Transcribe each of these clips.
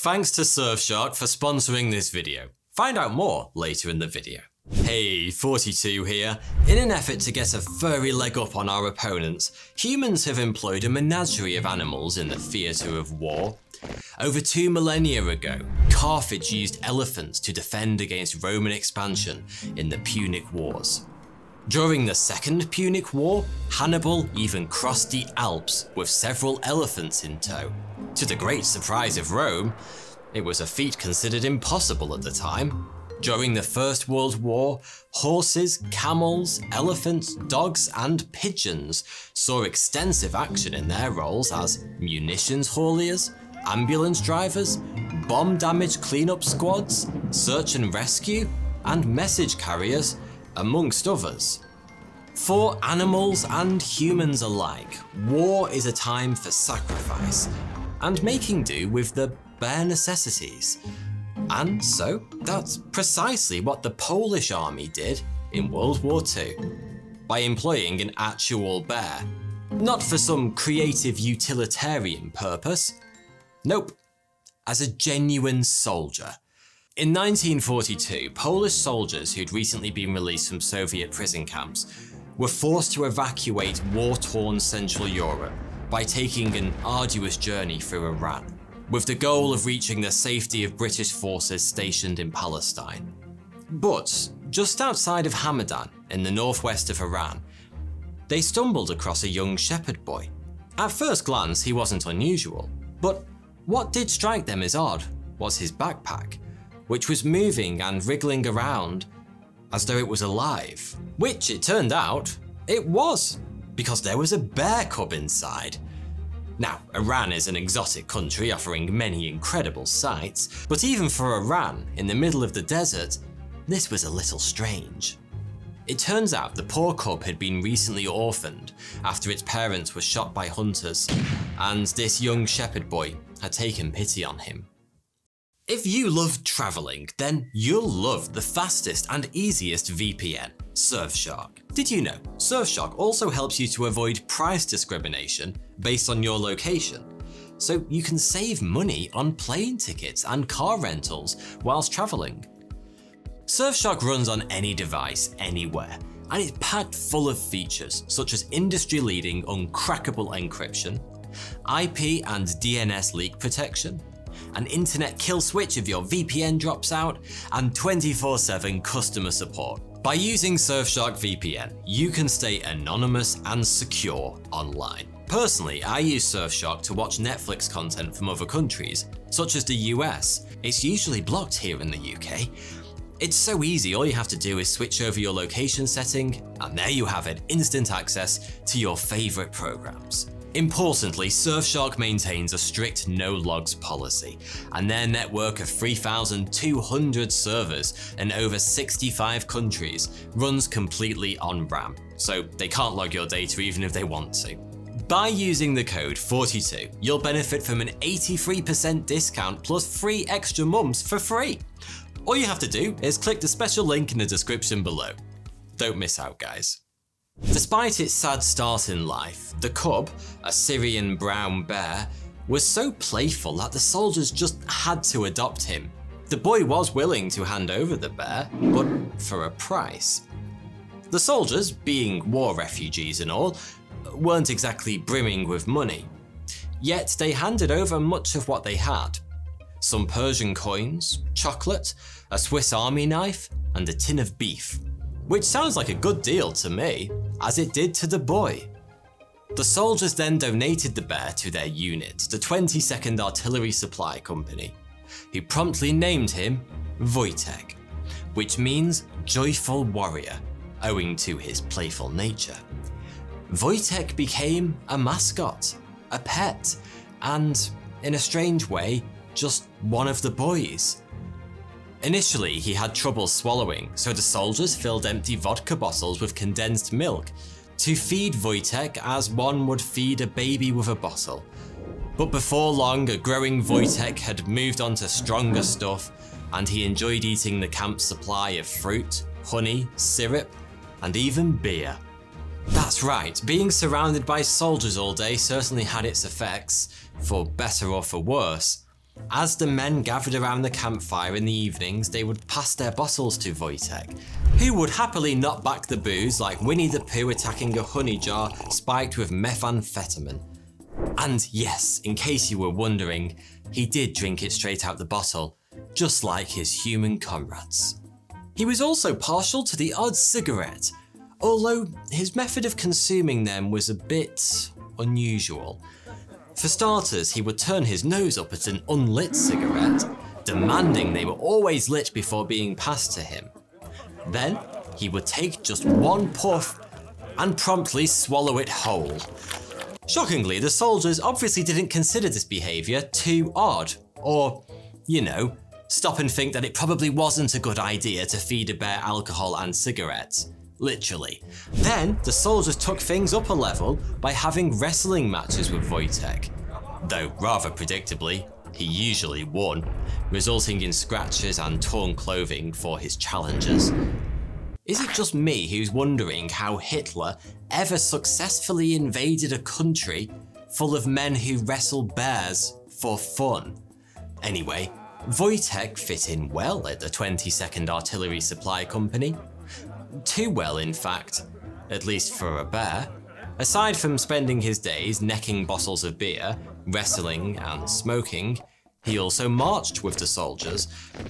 Thanks to Surfshark for sponsoring this video. Find out more later in the video. Hey, 42 here. In an effort to get a furry leg up on our opponents, humans have employed a menagerie of animals in the theatre of war. Over 2 millennia ago, Carthage used elephants to defend against Roman expansion in the Punic Wars. During the Second Punic War, Hannibal even crossed the Alps with several elephants in tow. To the great surprise of Rome, it was a feat considered impossible at the time. During the First World War, horses, camels, elephants, dogs, and pigeons saw extensive action in their roles as munitions hauliers, ambulance drivers, bomb damage cleanup squads, search and rescue, and message carriers, amongst others. For animals and humans alike, war is a time for sacrifice and making do with the bare necessities. And so that's precisely what the Polish army did in World War II, by employing an actual bear. Not for some creative utilitarian purpose. Nope, as a genuine soldier. In 1942, Polish soldiers who'd recently been released from Soviet prison camps were forced to evacuate war-torn Central Europe by taking an arduous journey through Arran, with the goal of reaching the safety of British forces stationed in Palestine. But just outside of Hamadan, in the northwest of Iran, they stumbled across a young shepherd boy. At first glance, he wasn't unusual, but what did strike them as odd was his backpack, which was moving and wriggling around as though it was alive. Which, it turned out, it was, because there was a bear cub inside. Now, Iran is an exotic country offering many incredible sights, but even for Iran, in the middle of the desert, this was a little strange. It turns out the poor cub had been recently orphaned after its parents were shot by hunters, and this young shepherd boy had taken pity on him. If you love traveling, then you'll love the fastest and easiest VPN, Surfshark. Did you know Surfshark also helps you to avoid price discrimination based on your location? So you can save money on plane tickets and car rentals whilst traveling. Surfshark runs on any device, anywhere, and it's packed full of features such as industry-leading uncrackable encryption, IP and DNS leak protection, an internet kill switch if your VPN drops out, and 24/7 customer support. By using Surfshark VPN, you can stay anonymous and secure online. Personally, I use Surfshark to watch Netflix content from other countries, such as the US. It's usually blocked here in the UK. It's so easy, all you have to do is switch over your location setting, and there you have it, instant access to your favourite programs. Importantly, Surfshark maintains a strict no-logs policy, and their network of 3,200 servers in over 65 countries runs completely on RAM, so they can't log your data even if they want to. By using the code 42, you'll benefit from an 83% discount plus 3 extra months for free. All you have to do is click the special link in the description below. Don't miss out, guys. Despite its sad start in life, the cub, a Syrian brown bear, was so playful that the soldiers just had to adopt him. The boy was willing to hand over the bear, but for a price. The soldiers, being war refugees and all, weren't exactly brimming with money. Yet they handed over much of what they had. Some Persian coins, chocolate, a Swiss Army knife, and a tin of beef. Which sounds like a good deal to me, as it did to the boy. The soldiers then donated the bear to their unit, the 22nd Artillery Supply Company, who promptly named him Wojtek, which means joyful warrior, owing to his playful nature. Wojtek became a mascot, a pet, and, in a strange way, just one of the boys. Initially, he had trouble swallowing, so the soldiers filled empty vodka bottles with condensed milk to feed Wojtek as one would feed a baby with a bottle. But before long, a growing Wojtek had moved on to stronger stuff, and he enjoyed eating the camp's supply of fruit, honey, syrup, and even beer. That's right, being surrounded by soldiers all day certainly had its effects, for better or for worse. As the men gathered around the campfire in the evenings, they would pass their bottles to Wojtek, who would happily knock back the booze like Winnie the Pooh attacking a honey jar spiked with methamphetamine. And yes, in case you were wondering, he did drink it straight out the bottle, just like his human comrades. He was also partial to the odd cigarette, although his method of consuming them was a bit unusual. For starters, he would turn his nose up at an unlit cigarette, demanding they were always lit before being passed to him. Then, he would take just one puff and promptly swallow it whole. Shockingly, the soldiers obviously didn't consider this behaviour too odd, or, you know, stop and think that it probably wasn't a good idea to feed a bear alcohol and cigarettes. Literally. Then, the soldiers took things up a level by having wrestling matches with Wojtek. Though, rather predictably, he usually won, resulting in scratches and torn clothing for his challengers. Is it just me who's wondering how Hitler ever successfully invaded a country full of men who wrestle bears for fun? Anyway, Wojtek fit in well at the 22nd Artillery Supply Company. Too well, in fact, at least for a bear. Aside from spending his days necking bottles of beer, wrestling and smoking, he also marched with the soldiers,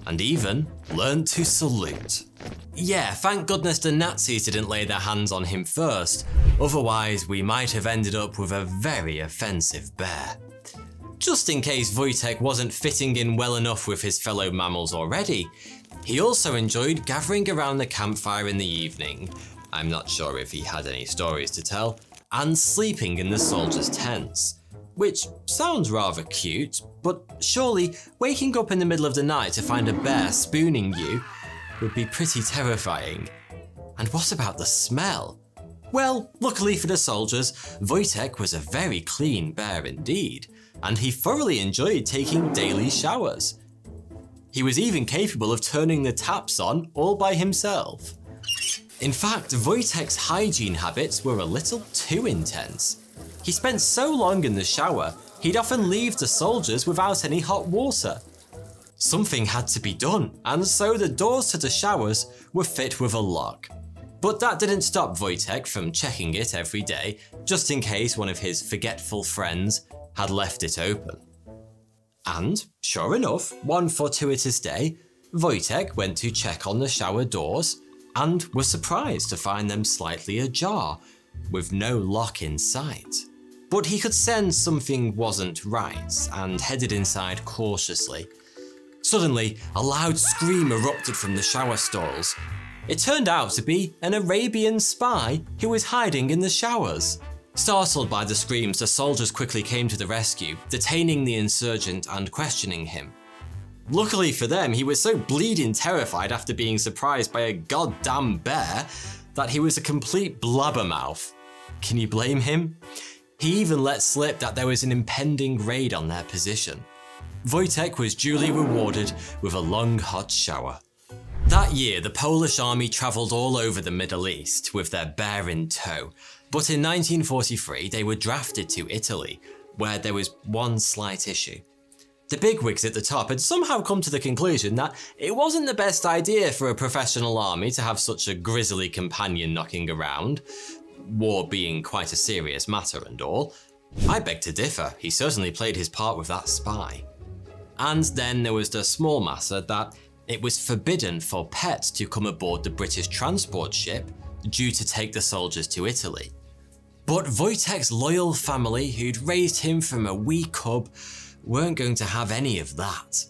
and even learned to salute. Yeah, thank goodness the Nazis didn't lay their hands on him first, otherwise we might have ended up with a very offensive bear. Just in case Wojtek wasn't fitting in well enough with his fellow mammals already, he also enjoyed gathering around the campfire in the evening, I'm not sure if he had any stories to tell, and sleeping in the soldiers' tents. Which sounds rather cute, but surely waking up in the middle of the night to find a bear spooning you would be pretty terrifying. And what about the smell? Well, luckily for the soldiers, Wojtek was a very clean bear indeed, and he thoroughly enjoyed taking daily showers. He was even capable of turning the taps on all by himself. In fact, Wojtek's hygiene habits were a little too intense. He spent so long in the shower, he'd often leave the soldiers without any hot water. Something had to be done, and so the doors to the showers were fit with a lock. But that didn't stop Wojtek from checking it every day, just in case one of his forgetful friends had left it open. And, sure enough, one fortuitous day, Wojtek went to check on the shower doors and was surprised to find them slightly ajar, with no lock in sight. But he could sense something wasn't right and headed inside cautiously. Suddenly, a loud scream erupted from the shower stalls. It turned out to be an Arabian spy who was hiding in the showers. Startled by the screams, the soldiers quickly came to the rescue, detaining the insurgent and questioning him. Luckily for them, he was so bleeding terrified after being surprised by a goddamn bear that he was a complete blabbermouth. Can you blame him? He even let slip that there was an impending raid on their position. Wojtek was duly rewarded with a long hot shower. That year, the Polish army travelled all over the Middle East with their bear in tow, but in 1943 they were drafted to Italy, where there was one slight issue. The bigwigs at the top had somehow come to the conclusion that it wasn't the best idea for a professional army to have such a grisly companion knocking around, war being quite a serious matter and all. I beg to differ, he certainly played his part with that spy. And then there was the small matter that it was forbidden for pets to come aboard the British transport ship due to take the soldiers to Italy. But Wojtek's loyal family, who'd raised him from a wee cub, weren't going to have any of that.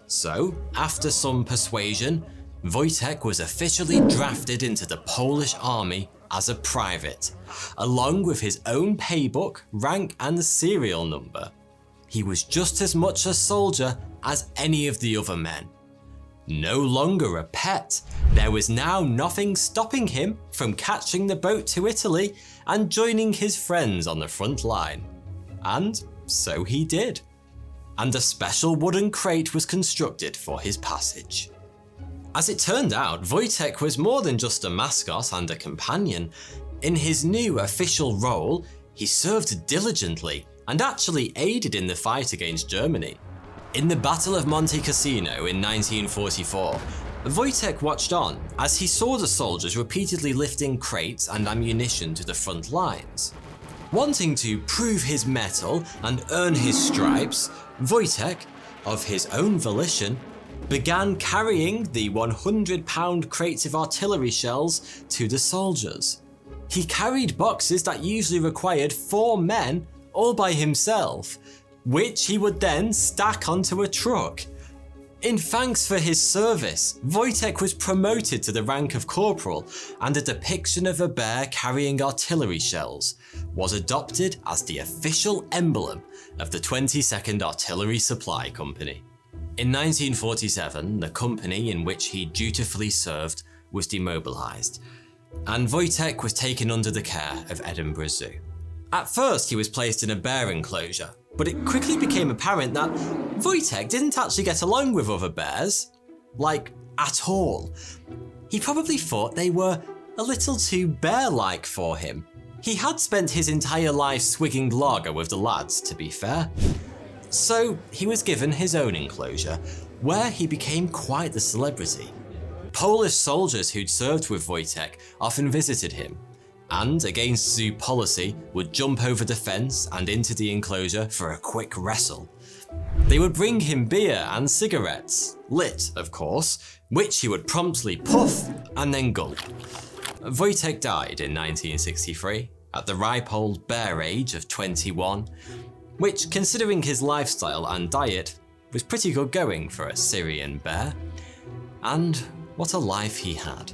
So, after some persuasion, Wojtek was officially drafted into the Polish army as a private, along with his own paybook, rank and serial number. He was just as much a soldier as any of the other men. No longer a pet, there was now nothing stopping him from catching the boat to Italy and joining his friends on the front line. And so he did. And a special wooden crate was constructed for his passage. As it turned out, Wojtek was more than just a mascot and a companion. In his new official role, he served diligently and actually aided in the fight against Germany. In the Battle of Monte Cassino in 1944, Wojtek watched on as he saw the soldiers repeatedly lifting crates and ammunition to the front lines. Wanting to prove his mettle and earn his stripes, Wojtek, of his own volition, began carrying the 100-pound crates of artillery shells to the soldiers. He carried boxes that usually required 4 men all by himself, which he would then stack onto a truck. In thanks for his service, Wojtek was promoted to the rank of corporal, and a depiction of a bear carrying artillery shells was adopted as the official emblem of the 22nd Artillery Supply Company. In 1947, the company in which he dutifully served was demobilised, and Wojtek was taken under the care of Edinburgh Zoo. At first, he was placed in a bear enclosure, but it quickly became apparent that Wojtek didn't actually get along with other bears, like at all. He probably thought they were a little too bear-like for him. He had spent his entire life swigging lager with the lads, to be fair. So he was given his own enclosure, where he became quite the celebrity. Polish soldiers who'd served with Wojtek often visited him, and against zoo policy would jump over the fence and into the enclosure for a quick wrestle. They would bring him beer and cigarettes, lit of course, which he would promptly puff and then gulp. Wojtek died in 1963 at the ripe old bear age of 21, which, considering his lifestyle and diet, was pretty good going for a Syrian bear. And what a life he had.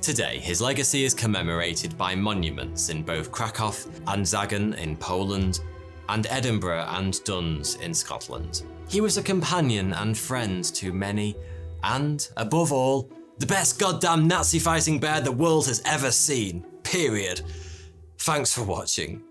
Today, his legacy is commemorated by monuments in both Krakow and Zagan in Poland, and Edinburgh and Duns in Scotland. He was a companion and friend to many, and, above all, the best goddamn Nazi-fighting bear the world has ever seen, period. Thanks for watching.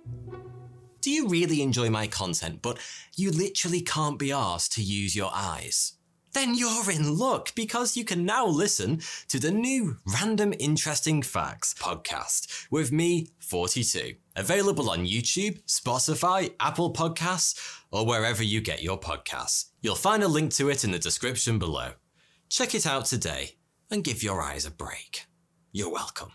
Do you really enjoy my content, but you literally can't be arsed to use your eyes? Then you're in luck, because you can now listen to the new Random Interesting Facts podcast with me, 42. Available on YouTube, Spotify, Apple Podcasts, or wherever you get your podcasts. You'll find a link to it in the description below. Check it out today and give your eyes a break. You're welcome.